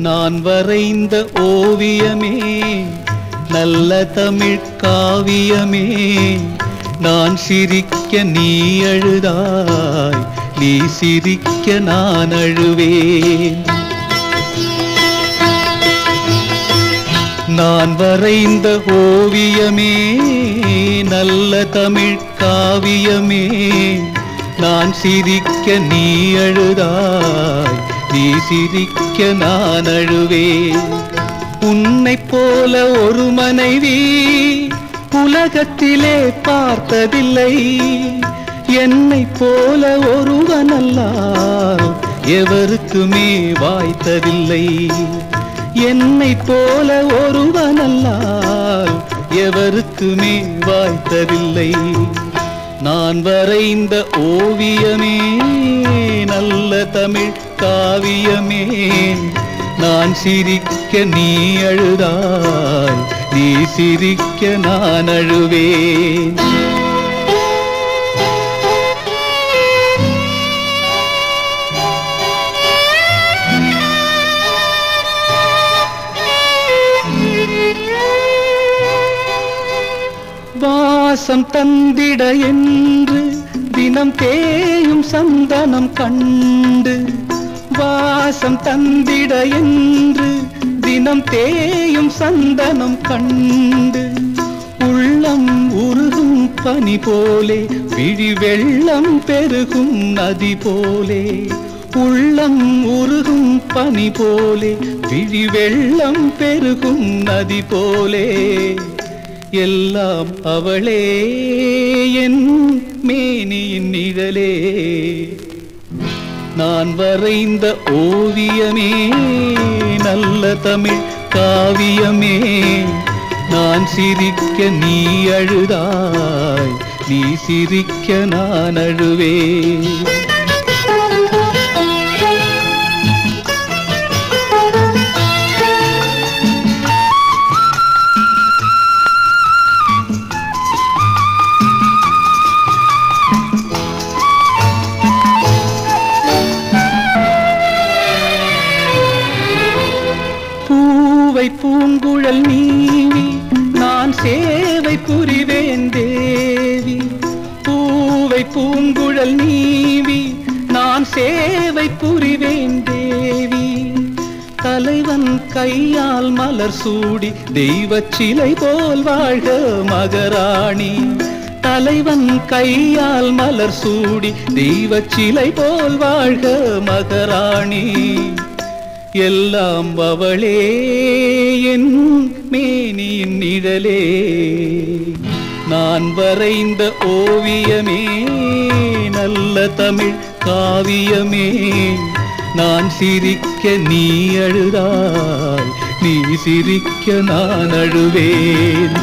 நான் வரைந்த ஓவியமே நல்ல தமிழ் காவியமே, நான் சிரிக்க நீ அழுதாய், நீ சிரிக்க நான் அழுவேன். நான் வரைந்த ஓவியமே நல்ல தமிழ் காவியமே, நான் சிரிக்க நீ அழுதாய், நீ சிரிக்க நான் அழுவேன். உன்னை போல ஒரு மனைவி உலகத்திலே பார்த்ததில்லை, என்னை போல ஒருவனல்லால் எவருக்குமே வாய்த்ததில்லை. என்னை போல ஒருவனல்லால் எவருக்குமே வாய்த்ததில்லை. நான் வரைந்த ஓவியமே நல்ல தமிழ் காவியமே, நான் சிரிக்க நீ அழுதாய், நீ சிரிக்க நான் அழுவேன். வாசம் தந்திட என்று தினம் தேயும் சந்தனம் கண்டு, வாசம் தந்திட என்று தினம் தேயும் சந்தனம் கண்டு, உள்ளம் உருகும் பனி போலே விழி வெள்ளம் பெருகும் நதி போலே, உள்ளம் உருகும் பனி போலே விழி வெள்ளம் பெருகும் நதி போலே, எல்லாம் அவளே என் மேனியின் நிழலே. நான் வரைந்த ஓவியமே நல்ல தமிழ் காவியமே, நான் சிரிக்க நீ அழுதாய், நீ சிரிக்க நான் அழுவேன். பூங்குழல் நீவி நான் சேவை புரிவேன் தேவி, பூவை பூங்குழல் நீவி நான் சேவை புரிவேன் தேவி. தலைவன் கையால் மலர் சூடி தெய்வச் சிலை போல் வாழ்க மகராணி, தலைவன் கையால் மலர் சூடி தெய்வச் சிலை போல் வாழ்க மகராணி. எல்லாம் அவளே என் மேனியின் நிழலே. நான் வரைந்த ஓவியமே நல்ல தமிழ் காவியமே, நான் சிரிக்க நீ அழுதாய், நீ சிரிக்க நான் அழுவேன்.